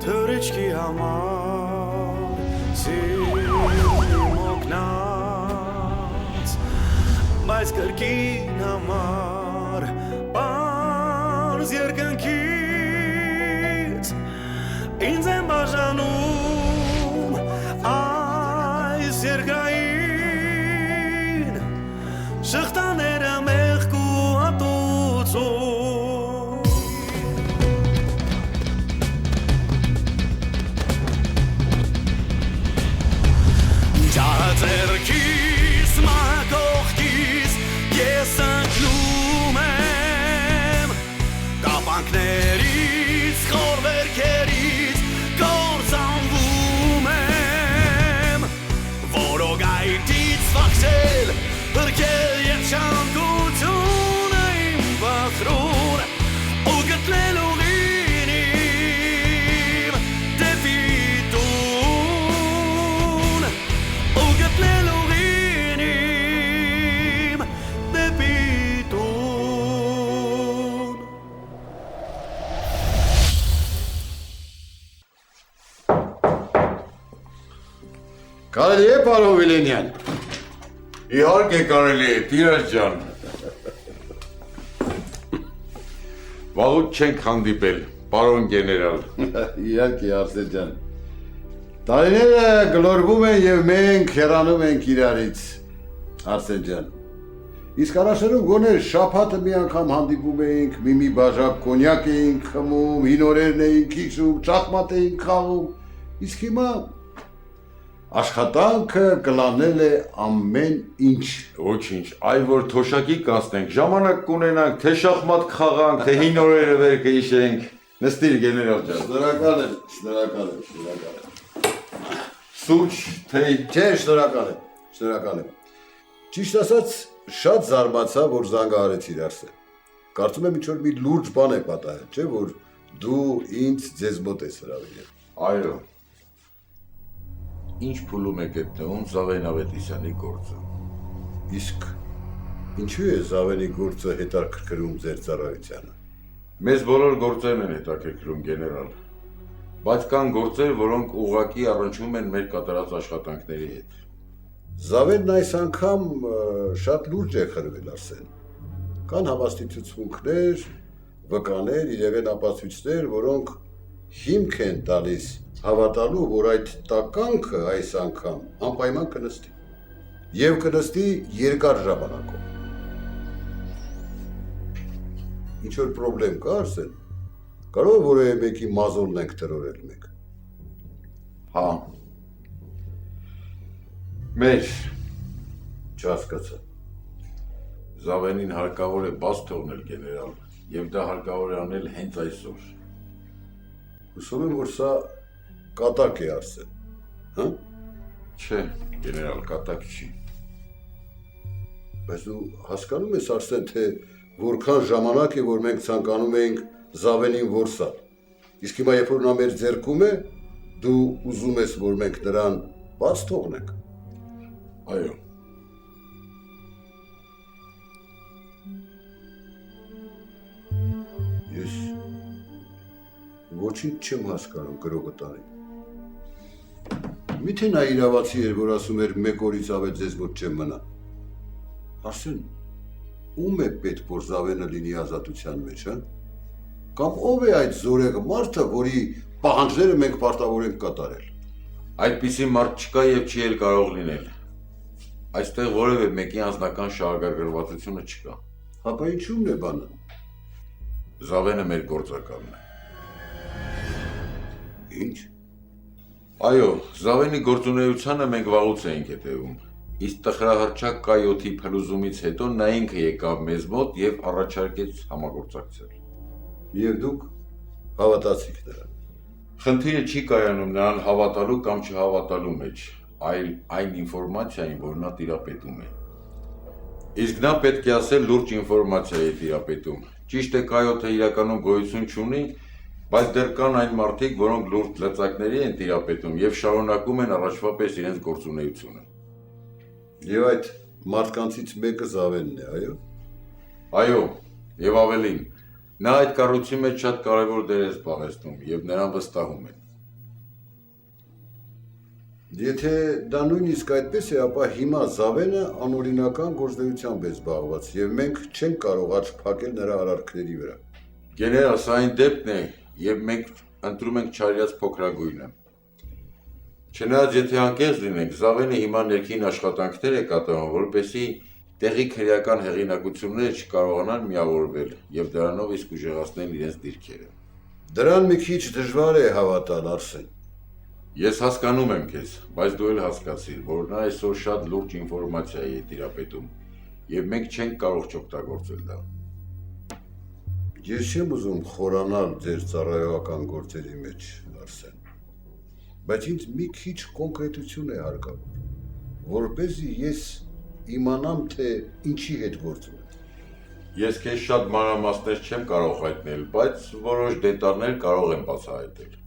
թրիչքի համար սիրում օգնած բայց կրկին համար պարզ երկնքից ինձ եմ բաժանում այս երկրային շղթաները մեղք ու հատուցում ջահը ձեռքիս մակողքիս ես ընկնում եմ կապանքներից խոր վերքերից կործանվում եմ որոգայթից վախցել հրկել և շանկությունը իմ վախրուն ու գտնել ուղին իմ դեպի տուն ու գտնել ուղին իմ դեպի տուն Կարելի է, պարոն Վիլենյան։ Իհարկե կարելի է, Տիրոջ ջան։ Վաղուց չենք հանդիպել, պարոն գեներալ։ Իհարկե, Արսեն ջան։ Տարիները գլորվում են եւ մենք հեռանում ենք իրարից, Արսեն ջան։ Իսկ առաջերում գոնե շաբաթը մի անգամ հանդիպում էինք, մի բաժակ կոնյակ էինք խմում, հին օրերն էինք հիշում, շախմատ էինք խաղում։ Իսկ հիմա աշխատանքը կլանել է ամեն ինչ։ Ոչինչ, այլ որ թոշակի կանցնենք, ժամանակ կունենանք, թե շախմատ խաղանք, թե հին օրերը վեր կհիշենք։ Նստիր գեներալ ջան։ Շնորհակալ եմ։ Սուրճ, թեյ։ Չէ, շնորհակալ եմ։ Ճիշտ ասած, շատ զարմացա, որ զանգահարեցիր Արսեն։ Կարծում եմ ինչ-որ մի լուրջ բան է պատահել, չէ՞ որ դու ինձ ձեզ մոտ ես հրավիրել։ Այո։ Ինչ փուլում է գտնվում Զավեն Ավետիսյանի գործը։ Իսկ ինչու է Զավենի գործը հետաքրքրում ձեր ծառայությանը։ Մեզ բոլոր գործերն են հետաքրքրում գեներալ, բայց կան գործեր, որոնք ուղղակի առնչվում են մեր կատարած աշխատանքների հետ։ Զավենն այս անգամ շատ լուրջ է խրվել Արսեն։ Կան հավաստիցություններ, վկաներ, իրեղեն ապացույցներ, որոնք հիմք են տալիս հավատալու, որ այդ տականքը այս անգամ անպայման կնստի եւ կնստի երկար ժամանակով։ Ինչ որ պրոբլեմ կա Արսեն։ Կարող է որևէ մեկի մազոլն ենք տրորել մենք։ Հա։ Մեր Չհասկացա։ Զավենին հարկավոր է բաց թողնել գեներալ, եւ դա հարկավոր է անել հենց այսօր։ Հուսով եմ, որ սա կատակ է Արսեն, հա։ Չէ, գեներալ, կատակ չի։ Բայց դու հասկանում ես Արսեն, թե որքան ժամանակ է, որ մենք ցանկանում էինք Զավենին որսալ։ Իսկ հիմա երբ որ նա մեր ձեռքում է, դու ուզում ես, որ մենք նրան բաց թողնենք։ Այո։ Ես ոչինչ չեմ հասկանում գրողը տանի։ Միթե նա իրավացի էր, որ ասում էր մեկ օրից ավել ձեզ մոտ չեմ մնա։ Արսեն, ում է պետք, որ Զավենը լինի ազատության մեջ, հա։ Կամ ով է այդ զորեղը մարդը, որի պահանջները մենք պարտավոր ենք կատարել։ Այդպիսի մարդ չկա եւ չի էլ կարող լինել։ Այստեղ որևէ մեկի անձնական շահագրգռվածությունը չկա։ Հապա ինչու՞մն է բանը։ Զավենը մեր գործակալն է։ Ինչ։ Այո, Զավենի գործունեությանը մենք վաղուց էինք հետևում։ Իսկ տխրահռչակ կայոթի փլուզումից հետո նա ինքը եկավ մեզ մոտ եւ առաջարկեց համագործակցել։ Եվ դուք հավատացիք նրան։ Խնդիրը չի կայանում նրան հավատալու կամ չհավատալու մեջ, այլ այն ինֆորմացիային, որ նա տիրապետում է։ Իսկ նա պետք է ասել լուրջ ինֆորմացիա է տիրապետում։ Ճիշտ է, կայոթը իրականում գոյություն չունի, բայց դեռ կան այն մարդիկ, որոնք լուրջ լծակների են տիրապետում եւ շարունակում են առաջվա պես իրենց գործունեությունը։ Եվ այդ մարդկանցից մեկը Զավենն է, այո։ Այո, եւ ավելին, նա այդ կառույցի մեջ շատ կարևոր դեր է զբաղեցնում եւ նրան վստահում են։ Եթե դա նույնիսկ այդպես է, ապա հիմա Զավենը անօրինական գործունեությամբ է զբաղված եւ մենք չենք կարող աչք փակել նրա արարքների վրա։ Գեներալ, սա այն դեպքն է, եւ մենք ընտրում ենք չարյաց փոքրագույնը։ Չնայած եթե անկեղծ լինենք, Զավենը հիմա ներքին աշխատանքներ է կատարում, որպեսզի տեղի քրեական հեղինակությունները չկարողանան միավորվել եւ դրանով իսկ ուժեղացնել իրենց դիրքերը։ Դրան մի քիչ դժվար է հավատալ, Արսեն։ Ես հասկանում եմ քեզ, բայց դու էլ հասկացիր, որ նա այսօր շատ լուրջ ինֆորմացիա է տիրապետում եւ մենք չենք կարող չօգտագործել դա։ Ես չեմ ուզում խորանալ ձեր ծառայողական գործերի մեջ, Արսեն, բայց ինձ մի քիչ կոնկրետություն է հարկավոր, որպեսզի ես իմանամ, թե ինչի հետ գործում եմ։ Ես քեզ շատ մանրամասներ չեմ կարող հայտնել, բայց որոշ դետալներ կարող եմ բացահայտել։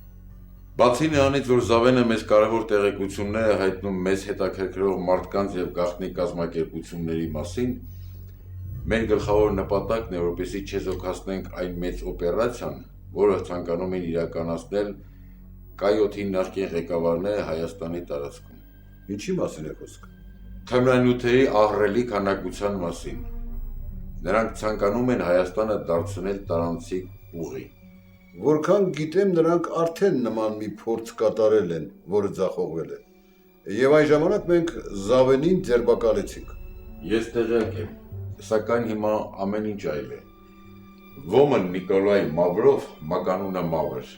Բացի նրանից, որ Զավենը մեզ կարևոր տեղեկություններ է հայտնում մեզ հետաքրքրող մարդկանց եւ գաղտնի կազմակերպությունների մասին, մեր գլխավոր նպատակն է, որպեսզի չեզոքացնենք այն մեծ օպերացիան, որը ցանկանում են իրականացնել K7-ի նախկին ղեկավարները Հայաստանի տարածքում։ Ինչի մասին է խոսքը։ Թմրանյութերի ահռելի քանակության մասին։ Նրանք ցանկանում են Հայաստանը դարձնել տարանցիկ ուղի։ Որքան գիտեմ, նրանք արդեն նման մի փորձ կատարել են, որը ձախողվել է։ Եվ այն ժամանակ մենք Զավենին ձերբակալեցինք։ Ես տեղյակ եմ, սակայն հիմա ամեն ինչ այլ է։ Ոմն Նիկոլայ Մավրով, մականունը Մավր,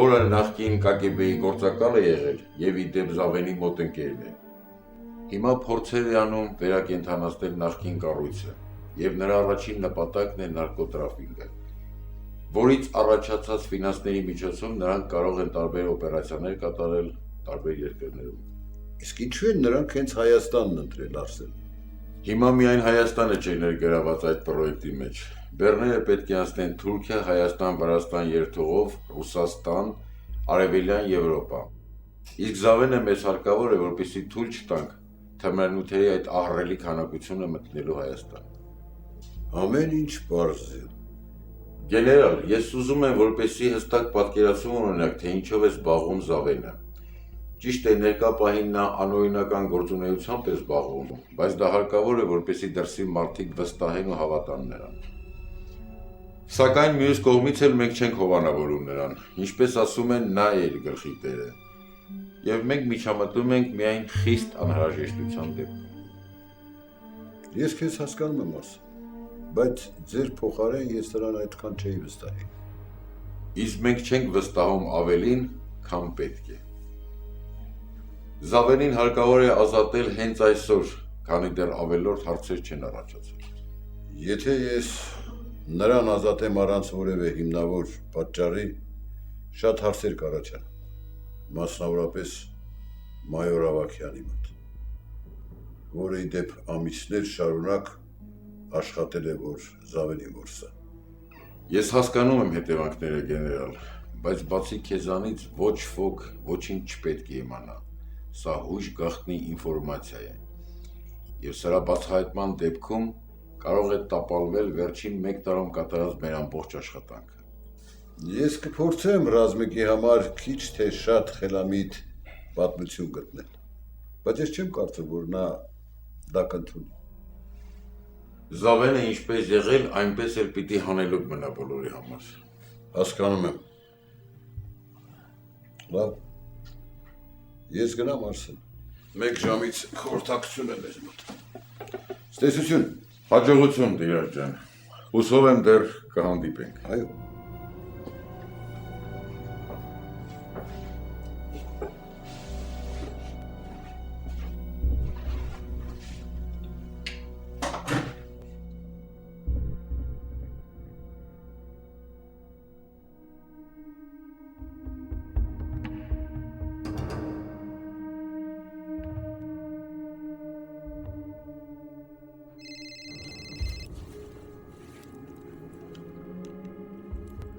որը նախկին KGB-ի գործակալ է եղել եւ ի դեպ Զավենի մոտ ընկերն է։ Հիմա փորձեր է անում վերակենդանացնել նախկին կառույցը եւ նրա առաջին նպատակն է նարկոտրաֆիկը, որից առաջացած ֆինանսների միջոցով նրանք կարող են տարբեր օպերացիաներ կատարել տարբեր երկրներում։ Իսկ ինչու են նրանք հենց Հայաստանն ընտրել, Արսեն։ Հիմա միայն Հայաստանը չէ ներգրաված այդ պրոյեկտի մեջ։ Բեռները պետք է անցնեն Թուրքիա, Հայաստան, Վրաստան երթուղով, Ռուսաստան, Արևելյան Եվրոպա։ Իսկ Զավենը մեզ հարկավոր է, որպեսզի թույլ չտանք թմրանյութերի այդ ահռելի քանակությունը մտնելու Հայաստան։ Ամեն ինչ պարզ է։ Գեներալ, ես ուզում եմ, որպեսզի հստակ պատկերացում ունենաք, թե ինչով է զբաղվում Զավենը։ Ճիշտ է, ներկա պահին նա անօրինական գործունեությամբ է զբաղվում, բայց դա հարկավոր է, որպեսզի դրսի մարդիկ վստահեն ու հավատան նրան։ Սակայն մյուս կողմից էլ մենք չենք հովանավորում նրան, ինչպես ասում են, նա է իր գլխի տերը։ Եվ մենք միջամտում ենք միայն խիստ անհրաժեշտության դեպքում։ Ես քեզ հասկանում եմ, Արսեն, բայց ձեր փոխարեն ես նրան այդքան չէի վստահի։ Իսկ մենք չենք վստահում ավելին, քան պետք է։ Զավենին հարկավոր է ազատել հենց այսօր, քանի դեռ ավելորդ հարցեր չեն առաջացել։ Եթե ես նրան ազատեմ առանց որևէ հիմնավոր պատճառի, շատ հարցեր կառաջանան, մասնավորապես մայոր Ավագյանի մոտ, որը ի դեպ ամիսներ շարունակ աշխատել է, որ Զավենի որսա։ Ես հասկանում եմ հետևանքները, գեներալ, բայց բացի քեզանից ոչ ոք ոչինչ չպետք է իմանա։ Սա հույժ գաղտնի ինֆորմացիա է։ Եվ սրա բացահայտման դեպքում կարող է տապալվել վերջին 1 տարում կատարած մեր ամբողջ աշխատանքը։ Ես կփորձեմ ռազմիկի համար քիչ թե շատ խելամիտ պատմություն գտնել, բայց ես չեմ կարծում, որ նա դա կընդունի։ Զավենը ինչպես եղել, այնպես էլ պիտի հանելուկ մնա բոլորի համար։ Հասկանում եմ։ Լավ։ Ես գնամ, Արսեն։ 1 ժամից խորհրդակցություն է մեզ մոտ։ Ստեսություն։ Հաջողություն, Տիրոջ ջան։ Հուսով եմ դեռ կհանդիպենք։ Այո։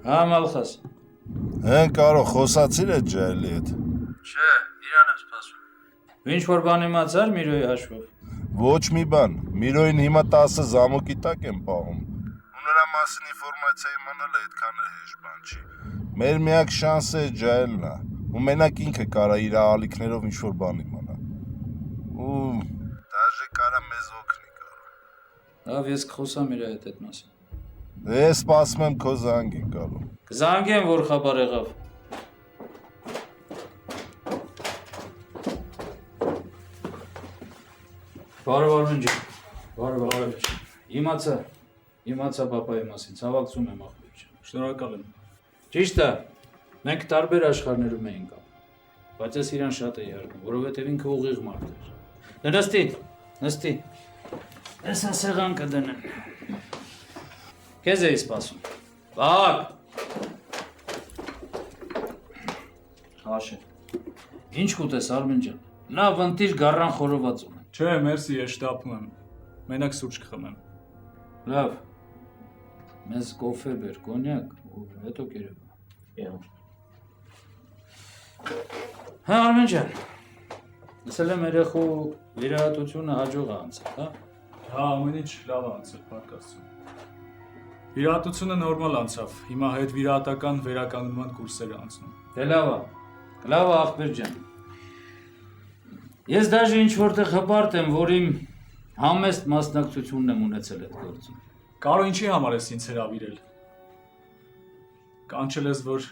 Հա, Մալխաս։ Հեն կարող խոսացիր է ջայլի հետ։ Չէ, իրան եմ սպասում։ Ինչ որ բան իմացար Միրոյի հաշվով։ Ոչ մի բան, Միրոյին հիմա 10 զամոկի տակ եմ պահում։ Ու նրա մասին ինֆորմացիա իմանալը այդքան էլ հեշտ բան չի։ Մեր միակ շանսը ջայլն է։ ու մենակ ինքը կարա իր ալիքներով ինչ-որ բան իմանա։ Ու դաժե կարա մեզ օգնի կարող։ Լավ, ես կխոսամ իր հետ այդ մասին։ Ես սպասում եմ քո զանգին գալու։ Կզանգեմ, որ խաբար եղավ։ Բարև Արմեն ջան։ Բարև։ Իմացա պապայի մասին, ցավակցում եմ ախպեր ջան։ Շնորհակալ եմ։ Ճիշտ է, մենք տարբեր աշխարհներում էինք ապրում, բայց ես իրան շատ էի հարգում, որովհետև ինքը ուղիղ մարդ էր։ Դե նստի։ Էս սեղան կդնեն։ Քեզ էի սպասում։ Բակ։ Հաշե։ Ինչ կուտես Արմեն ջան։ Լավ ընտիր գառան խորոված ունեմ։ Չէ, մերսի, ես շտապում եմ։ Մենակ սուրճ կխմեմ։ Լավ։ Մեզ կոֆե բեր, կոնյակ, ու հետո կերևա։ Հա Արմեն ջան։ Լսել եմ երեխու վիրահատությունը հաջող է անցել, հա։ Հա, ամեն ինչ լավ է անցել, պարկասում։ Վիրահատությունը նորմալ անցավ։ Հիմա հետ վիրահատական վերականգնման կուրսեր անցնում։ Դե լավ է ախպեր ջան։ Ես դաժե ինչ որտեղ հպարտ եմ, որ իմ համեստ մասնակցությունն եմ ունեցել այդ գործում։ Կարո ինչի համար ես ինձ հրավիրել։ Կանչել ես, որ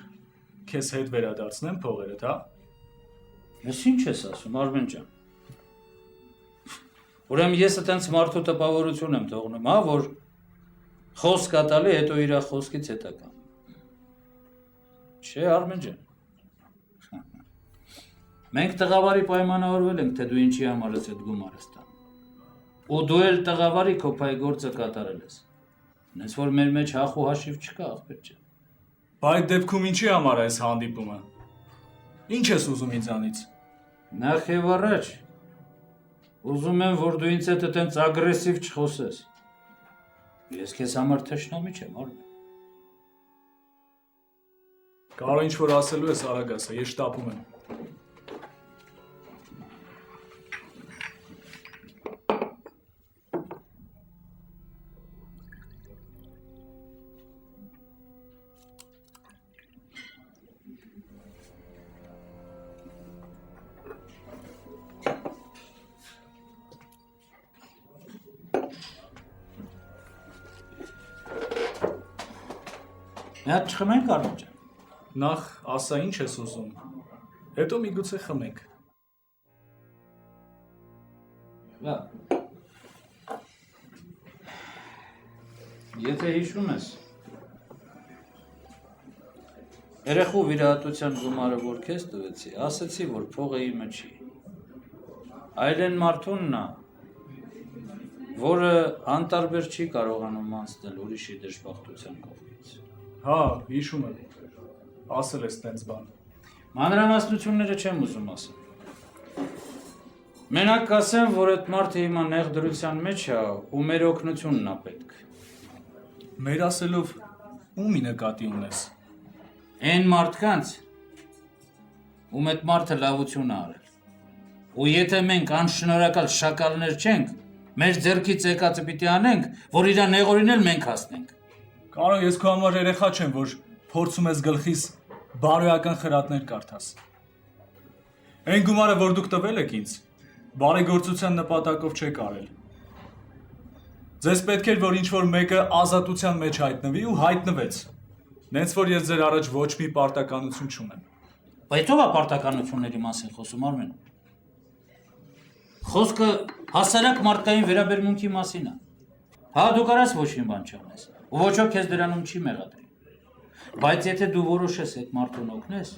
քեզ հետ վերադարձնեմ փողերդ, հա։ Ես ինչ ես ասում, Արմեն ջան։ Ուրեմն ես այտենց մարդու տպավորություն եմ թողնում, հա, որ խոսք կտալի, հետո իր խոսքից հետա կամ։ Չէ, Արմեն ջան։ Մենք տղավարի պայմանավորվել ենք, թե դու ինչի համար ես այդ գումարը ստանում։ Ու դու էլ տղավարի քո փայ գործը կատարել ես։ Նես որ մեր մեջ հախ ու հաշիվ չկա, ախպեր ջան։ Բայց այդ դեպքում ինչի համար է այս հանդիպումը։ Ինչ ես ուզում ինձանից։ Նախ եւ առաջ ուզում եմ, որ դու ինձ հետ այտենց ագրեսիվ չխոսես։ Ես քեզ համար թշնամի չեմ, Արմեն։ Կարո ինչ որ ասելու ես արագ ասա, ես շտապում եմ։ Մի հատ չխմենք Արմեն ջան։ Նախ ասա ինչ ես ուզում։ Հետո միգուցե խմենք։ Լավ։ Եթե հիշում ես, երեխու վիրահատության գումարը որ քեզ տվեցի, ասեցի, որ փողը իմը չի։ Այլ են մարդունն է, որը անտարբեր չի կարողանում անցնել ուրիշի դժբախտության կողքից։ Հա, հիշում եմ։ Ասել ես տենց բան։ Մանրամասնությունները չեմ ուզում ասել։ Մենակ կասեմ, որ այդ մարդը հիմա նեղ դրության մեջ է ու մեր օգնությունն է պետք։ Մեր ասելով ումի նկատի ունես։ Այն մարդկանց, ում այդ մարդը լավություն է արել։ Ու եթե մենք անշնորհակալ շակալներ չենք, մեր ձեռքից եկածը պիտի անենք, որ իր նեղորին էլ մենք հասնենք։ Կարո ես քո համար երեխա չեմ, որ փորձում ես գլխիս բարոյական խրատներ կարդաս։ Այն գումարը, որ դուք տվել եք ինձ, բարեգործության նպատակով չեք արել։ Ձեզ պետք էր, որ ինչ-որ մեկը ազատության մեջ հայտնվի ու հայտնվեց։ Նենց որ ես ձեր առաջ ոչ մի պարտականություն չունեմ։ Բայց ո՞վ է պարտականությունների մասին խոսում, Արմեն։ Խոսքը հասարակ մարդկային վերաբերմունքի մասին է։ Հա դու կարաս ոչ մի բան չանես, ու ոչ ոք քեզ դրանում չի մեղադրի։ Բայց եթե դու որոշես այդ մարդուն օգնես,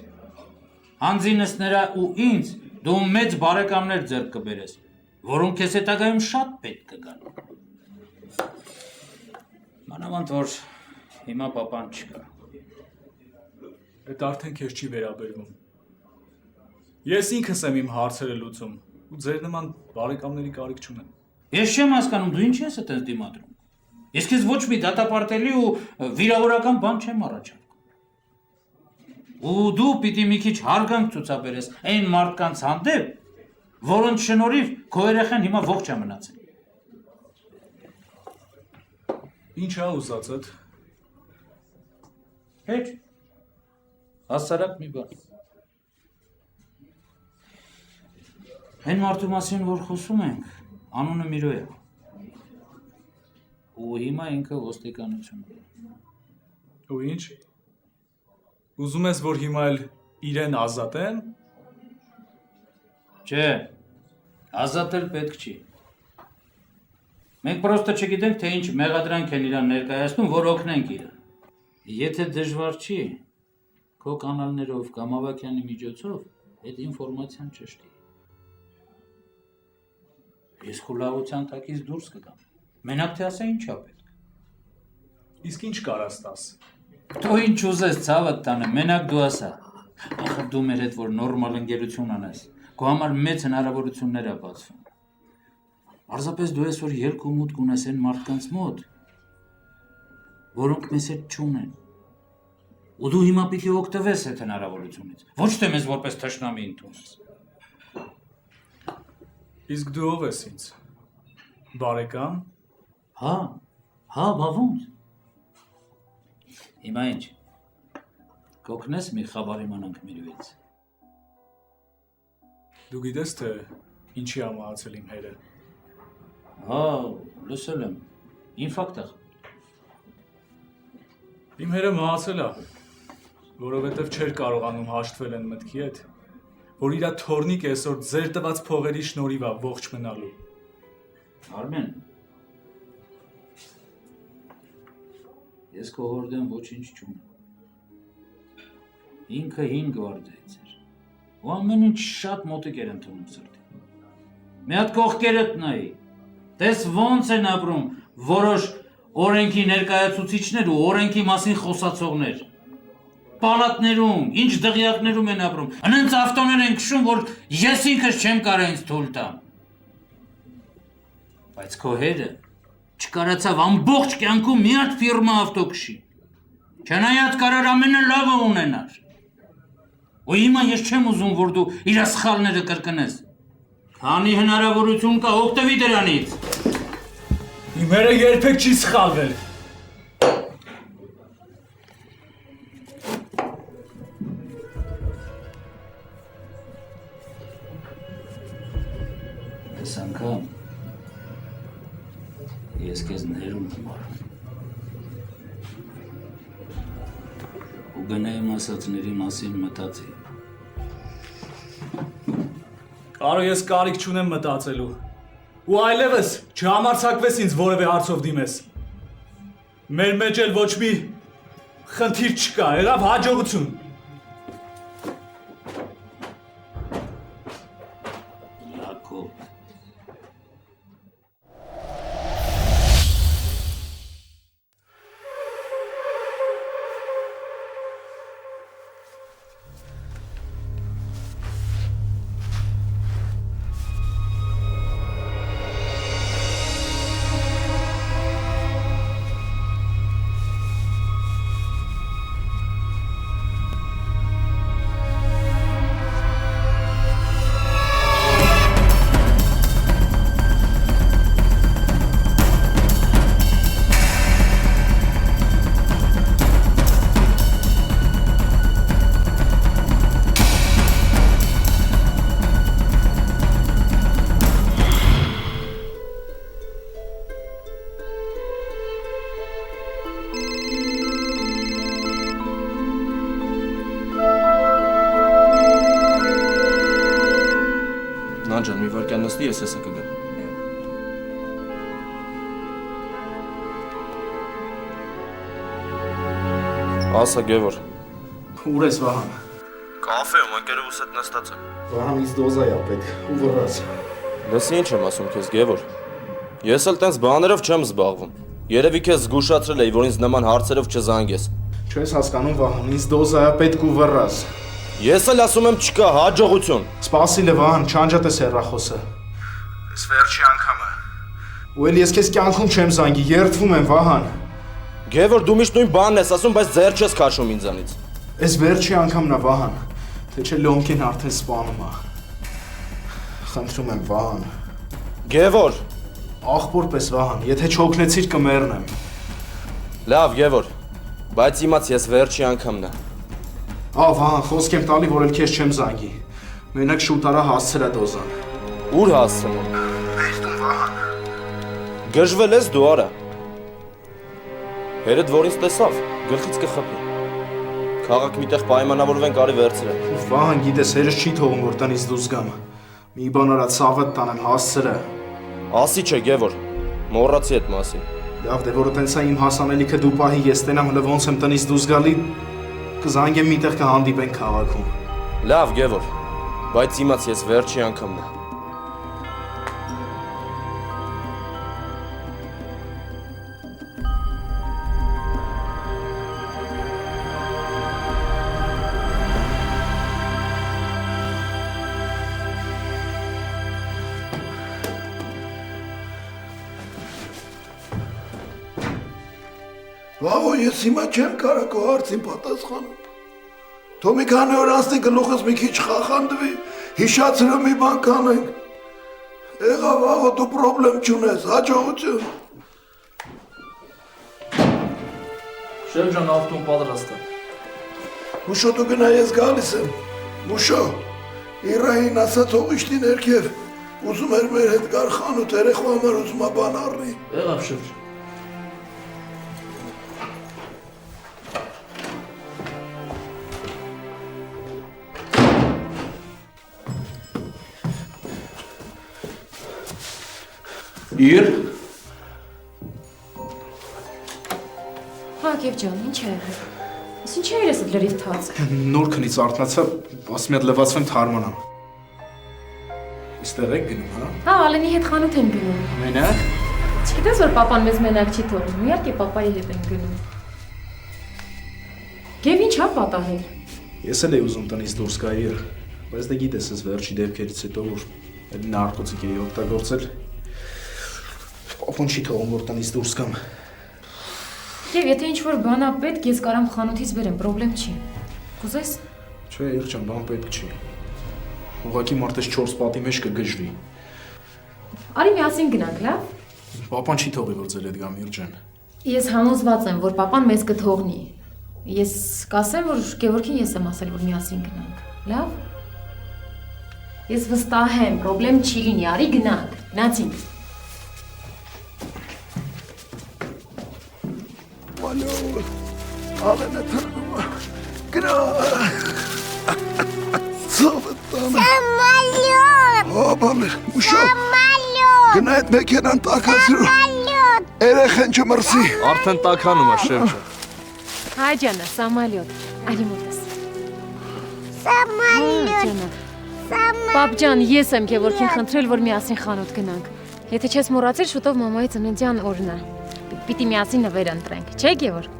հանձինս նրա ու ինձ դու մեծ բարեկամներ ձեռք կբերես, որոնք քեզ հետագայում շատ պետք կգան։ Մանավանդ որ հիմա պապան չկա։ Այդ արդեն քեզ չի վերաբերվում։ Ես ինքս եմ իմ հարցերը լուծում, ու ձեր նման բարեկամների կարիք չունեմ։ Ես չեմ հասկանում, դու ինչ ես այդպես դիմադրում։ Ես քեզ ոչ մի դատապարտելի ու վիրավորական բան չեմ առաջարկում։ Ու դու պիտի մի քիչ հարգանք ցուցաբերես այն մարդկանց հանդեպ, որոնց շնորհիվ քո երեխան հիմա ողջ է մնացել։ Ինչ ա ուզածդ։ Հեչ։ Հասարակ մի բան։ Այն մարդու մասին, որ խոսում ենք, անունը Միրո է։ Ու հիմա ինքը ոստիկանությունում է։ Ու ինչ։ Ուզում ես, որ հիմա էլ իրեն ազատեն։ Չէ, ազատել պետք չի։ Մենք պրոստը չգիտենք, թե ինչ մեղադրանք են իրան ներկայացնում, որ օգնենք իրան։ Եթե դժվար չի, քո կանալներով կամ Ավագյանի միջոցով այդ ինֆորմացիան ճշտի։ Ես խուլավության տակից դուրս կգամ։ Մենակ թե ասա ինչա պետք։ Իսկ ինչ կարաս տաս։ Դու ինչ ուզես ցավդ տանը, մենակ դու ասա։ Ախր դու մեր հետ որ նորմալ ընկերություն անես, քո համար մեծ հնարավորություններ է բացվում։ Պարզապես դու այսօր ելք ու մուտք ունես այն մարդկանց մոտ, որոնք մեզ հետ չունեն։ Ու դու հիմա պիտի օգտվես այդ հնարավորությունից, ոչ թե մեզ որպես թշնամի ընդունես։ Իսկ դու ով ես ինձ։ Բարեկամ։ Հա, բա ոնց։ Հիմա ինչ։ Կօգնես մի խաբար իմանանք Միրոյից։ Դու գիտես թե ինչի ա մահացել իմ հերը։ Հա, լսել եմ։ Ինֆարկտ է։ Իմ հերը մահացել է, որովհետև չէր կարողանում հաշտվել այն մտքի հետ, որ իրա թորնիկը այսօր ձեր տված փողերի շնորհիվ է ողջ մնալու։ Արմեն, ես քո հորդեն ոչինչ չունեմ։ Ինքը 5 գվարդիայից էր, ու ամեն ինչ շատ մոտիկ էր ընդունում սրտին։ Մի հատ կողքերդ նայի, տես ոնց են ապրում որոշ օրենքի ներկայացուցիչներ ու օրենքի մասին խոսացողներ։ Պալատներում, ինչ դղյակներում են ապրում, անենց ավտոներ են քշում, որ ես ինքս չեմ կարող ինձ թույլ տամ։ Բայց քո հերը չկարացավ ամբողջ կյանքում մի հատ ֆիրմա ավտո քշի։ Չնայած կարար ամենը լավը ունենար։ Ու հիմա ես չեմ ուզում, որ դու իր սխալները կրկնես։ Քանի հնարավորություն կա, օգտվի դրանից։ Իմ հերը երբեք չի սխալվել։ Այս անգամ ես քեզ ներում եմ արում։ Ու գնայիմ ասածների մասին մտածի։ Կարո ես կարիք չունեմ մտածելու։ Ու այլևս չհամարձակվես ինձ որևէ հարցով դիմես։ Մեր մեջ էլ ոչ մի խնդիր չկա, եղավ հաջողություն։ Լակոբ։ Նանջան, մի վարկյան նստի, ես հեսա կգամ։ Ասա Գևոր։ Ուր ես Վահան։ Կաֆեում ընկերուս հետ նստած եմ։ Վահան ինձ դոզա ա պետք, ու վռած։ Լսի ինչ եմ ասում քեզ Գևոր։ Ես էլ տենց բաներով չեմ զբաղվում։ Երևի քեզ զգուշացրել էի, որ ինձ նման հարցերով չզանգես։ Չես հասկանում Վահան, ինձ դոզա ա պետք ու վռած։ Ես էլ ասում եմ չկա հաջողություն։ Սպասիլը Վահան, չանջատես հեռախոսը։ Այս վերջի անգամը։ Ու էլ ես քեզ կյանքում չեմ զանգի, երդվում եմ Վահան։ Գևոր, դու միշտ նույն բանն ես ասում, բայց ձեռ չես քաշում ինձանից։ Այս վերջի անգամն է Վահան, թե չէ Լոմկին արդեն սպանում է։ Խնդրում եմ Վահան։ Գևոր։ Աղբոր պես Վահան, եթե չօգնեցիր կմեռնեմ։ Լավ, Գևոր, բայց իմաց ես վերջի անգամն է։ Վահան, խոսք եմ տալի, որ էլ քեզ չեմ զանգի։ Մենակ շուտ արա հասցրա դոզան։ Ուր հասցնեմ։ Այստուն Վահան։ Գժվել ես դու արա։ Հերդ որ ինձ տեսավ, գլխից կխփի։ Քաղաք միտեղ պայմանավորվենք արի վերցրել։ Վահան գիտես, հերս չի թողում որ տնից դուրս գամ։ Մի բան արա ցավդ տանեմ հասցրը։ Ասի չէ, Գևոր։ Մոռացի այդ մասին։ Լավ, դե որը տենց է իմ հասանելիքը դու պահի, ես տենամ հələ ոնց եմ տնից դուրս գալի, կզանգեմ միտեղ կհանդիպենք քաղաքում։ Լավ, Գևոր, բայց իմաց ես վերջի անգամն է։ Վաղո ես հիմա չեմ կարող քո հարցին պատասխանել։ Թող մի քանի օր անցնի գլուխս մի քիչ խախանդվի, հիշացրու մի բան կանենք։ Եղա վաղո դու պրոբլեմ չունես, հաջողություն։ Շեֆ ջան, ավտոն պատրաստ է։ Մուշո դու գնա ես գալիս եմ։ Մուշո, Իրային ասա թող իշտի ներքև։ Ուզում էր մեր հետ գար խանութ երեխու համար ուզում ա բան առնի։ Եղավ շեֆ ջան։ Իր Հա, Գև ջան, ինչ է եղել։ Ես ինչ է երես այդ լրիվ թաց։ Նոր քնից արթնացա, ասում եմ լվացվեմ թարմանամ։ Իստեղ եք գնում, հա։ Հա, Ալենի հետ խանութ են գնում։ Մենակ։ Չգիտես որ papan մեզ մենակ չի թողնում, իհարկե papayi հետ են գնում։ Գև ինչ ա պատահել։ Ես էլ էի ուզում տնից դուրս գայի, բայց դե գիտես, ես վերջի դեպքերից հետո որ այդ նարկոտիկ էի օգտագործել։ Papan չի թողում որ տնից դուրս գամ։ Եվ եթե ինչ-որ բան ա պետք, ես կարամ խանութից բերեմ, պրոբլեմ չի։ Կուզես։ Չէ, եղջան, բան պետք չի։ Ուղղակի մարդես 4 պատի մեջ կգժվի։ Արի միասին գնանք, լավ։ Papan չի թողի որ ձեր հետ գամ, եղջան։ Ես համոզված եմ, որ papan մեզ կթողնի։ Ես կասեմ, որ Գևորգին ես եմ ասել, որ միասին գնանք, լավ։ Ես վստահ եմ, պրոբլեմ չի լինի, արի գնանք, գնացինք։ Ալենը թռնում է, գնա, ծովը տանը։ Սամալյոտ, Հոբալեր, մուշո, գնա այդ մեքենան տակացրու, երեխեն չմրսի։ Արդեն տականում է, շեֆ ջան։ Հայ ջանա, սամալյոտ, արի մոտս։ Սամալյոտ, Պապ ջան, ես եմ Գևորգին խնդրել, որ միասին խանութ գնանք։ Եթե չես մոռացել, շուտով մամայի ծննդյան օրն է։ Պիտի միասին նվեր ընտրենք, չէ Գևորգ։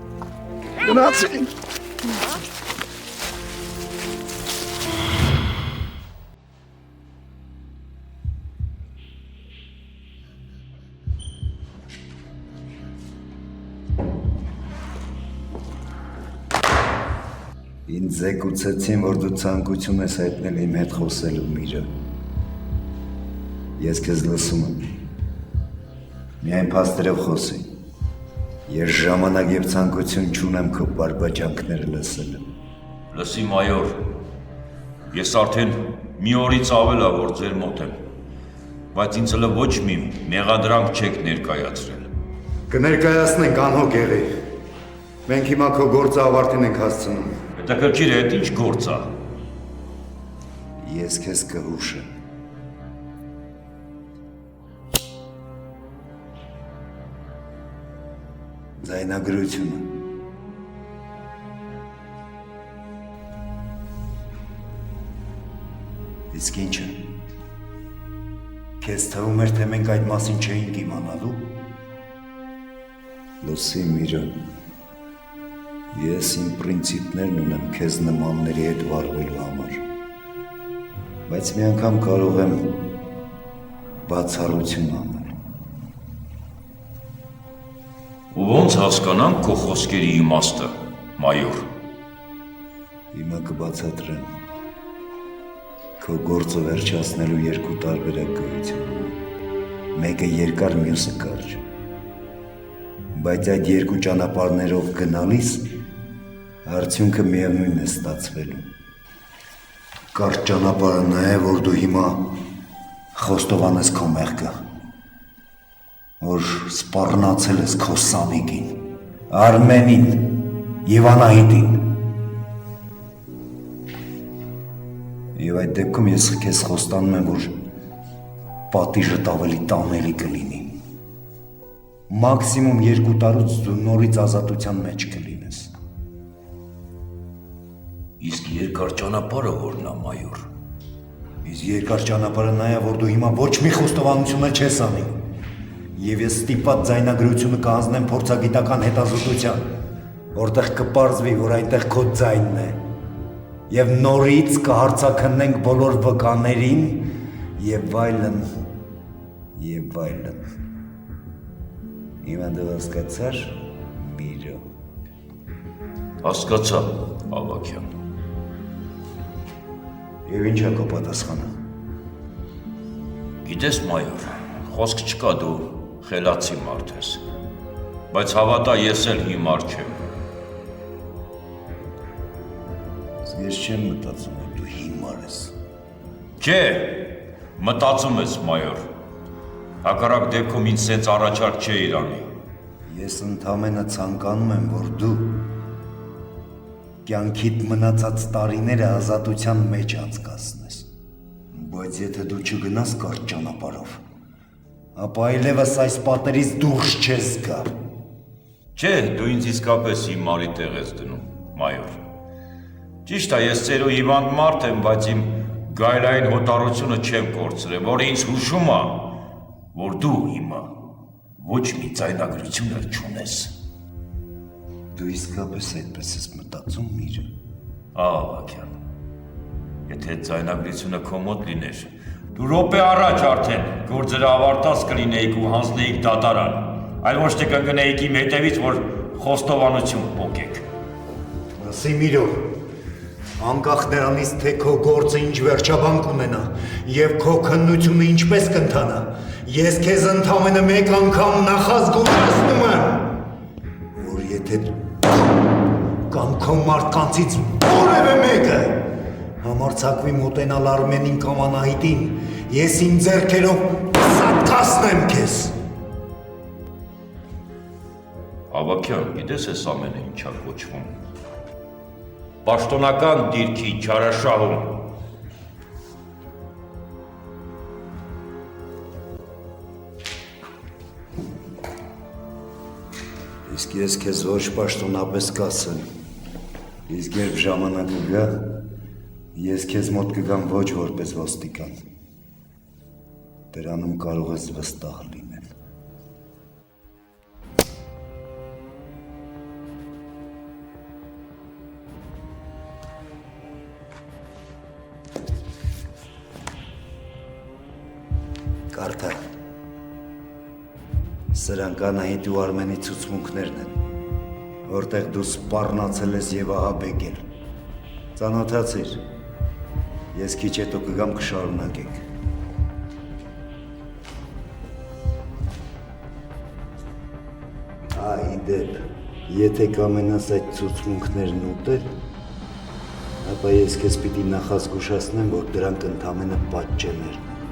Գնացին։ Ինձ զեկուցեցին, որ դու ցանկություն ես հայտնել իմ հետ խոսելու միրը։ Ես քեզ լսում եմ։ Միայն փաստերով խոսի։ Ես ժամանակ եւ ցանկություն չունեմ քո բարբաջանքները լսելու։ Լսի մայոր, ես արդեն մի օրից ավել է, որ ձեր մոտ եմ, բայց ինձ հլը ոչ մի մեղադրանք չեք ներկայացրել։ Կներկայացնենք անհոգ եղի։ Մենք հիմա քո գործը ավարտին ենք հասցնում։ Հետաքրքիր է, այդ ինչ գործ է։ Ես քեզ կհուշեմ։ Ձայնագրությունը։ Իսկ ինչը։ Քեզ թվում էր, թե մենք այդ մասին չէինք իմանալու։ Լսի Միրան, ես իմ պրինցիպներն ունեմ քեզ նմանների հետ վարվելու համար, բայց մի անգամ կարող եմ բացառություն անել։ Ու ոնց հասկանանք քո խոսքերի իմաստը, մայոր։ Հիմա կբացատրեմ։ Քո գործը վերջացնելու երկու տարբերակ գոյություն։ Մեկը երկար, մյուսը կարճ։ Բայց այդ երկու ճանապարհներով գնալիս արդյունքը միևնույնն է ստացվելու։ Կարճ ճանապարհը նա է, որ դու հիմա խոստովանես քո մեղքը, որ սպառնացել ես քո Սամիկին, Արմենին եւ Անահիտին։ Եվ այդ դեպքում ես քեզ խոստանում եմ, որ պատիժդ ավելի տանելի կլինի։ Մաքսիմում 2 տարուց դու նորից ազատության մեջ կլինես։ Իսկ երկար ճանապարհը որն է, մայոր։ Իսկ երկար ճանապարհը նա է, որ դու հիմա ոչ մի խոստովանություն չես անի։ Եվ ես ստիպված ձայնագրությունը կհանձնեմ փորձագիտական հետազոտության, որտեղ կպարզվի, որ այնտեղ քո ձայնն է։ Եվ նորից կհարցաքննենք բոլոր վկաներին եւ այլն, եւ այլն։ Հիմա դու հասկացար, Միրո։ Հասկացա, Ավագյան։ Եվ ինչ է քո պատասխանը։ Գիտես, մայոր, խոսք չկա, դու խելացի մարդ ես, բայց հավատա, ես էլ հիմար չեմ։ Ես չեմ մտածում, որ դու հիմար ես։ Չէ, մտածում ես, մայոր։ Հակառակ դեպքում ինձ սենց առաջարկ չէ իրանի։ Ես ընդամենը ցանկանում եմ, որ դու կյանքիդ մնացած տարիները ազատության մեջ անցկացնես։ Բայց եթե դու չգնաս կարճ ճանապարհով, ապա այլևս այս պատերից դուրս չես գա։ Չէ, դու ինձ իսկապես հիմարի տեղ ես դնում, մայոր։ Ճիշտ է, ես ծերու հիվանդ մարդ եմ, բայց իմ գայլային հոտարությունը չեմ կորցրել, որ ինձ հուշում է, որ դու հիմա ոչ մի ձայնագրություն էլ չունես։ Դու իսկապես այդպես ես մտածում, Միրը։ Ավագյան, եթե ձայնագրությունը քո մոտ լիներ, դու րոպե առաջ արդեն գործերը ավարտած կլինեիք ու հանձնեիք դատարան, այլ ոչ թե կընկնեիք իմ հետևից, որ խոստովանություն պոկեք։ Ասի Միրո, անկախ նրանից, թե քո գործը ինչ վերջաբան կունենա եւ քո քննությունը ինչպես կընթանա, ես քեզ ընդամենը մեկ անգամ նախազգուշացնում եմ, որ եթե կամ քո մարդկանցից որևէ մեկը համարձակվի մոտենալ Արմենին կամ Անահիտին, ես իմ ձեռքերով սատկացնեմ քեզ։ Ավագյան, գիտես ես ամենը ինչա կոչվում։ Պաշտոնական դիրքի չարաշահում։ Իսկ ես քեզ ոչ պաշտոնապես կասեմ, իսկ երբ ժամանակը գա, ես քեզ մոտ կգամ ոչ որպես ոստիկան, դրանում կարող ես վստահ լինել։ Կարդա, սրանք Անահիտի ու Արմենի ցուցմունքներն են, որտեղ դու սպառնացել ես եւ ահաբեկել։ Ծանոթացիր, ես քիչ հետո կգամ կշարունակենք։ Այ դեպ, եթե կամենաս այդ ցուցմունքներն ուտել, ապա ես քեզ պիտի նախազգուշացնեմ, որ դրանք ընդամենը պատճեններն են։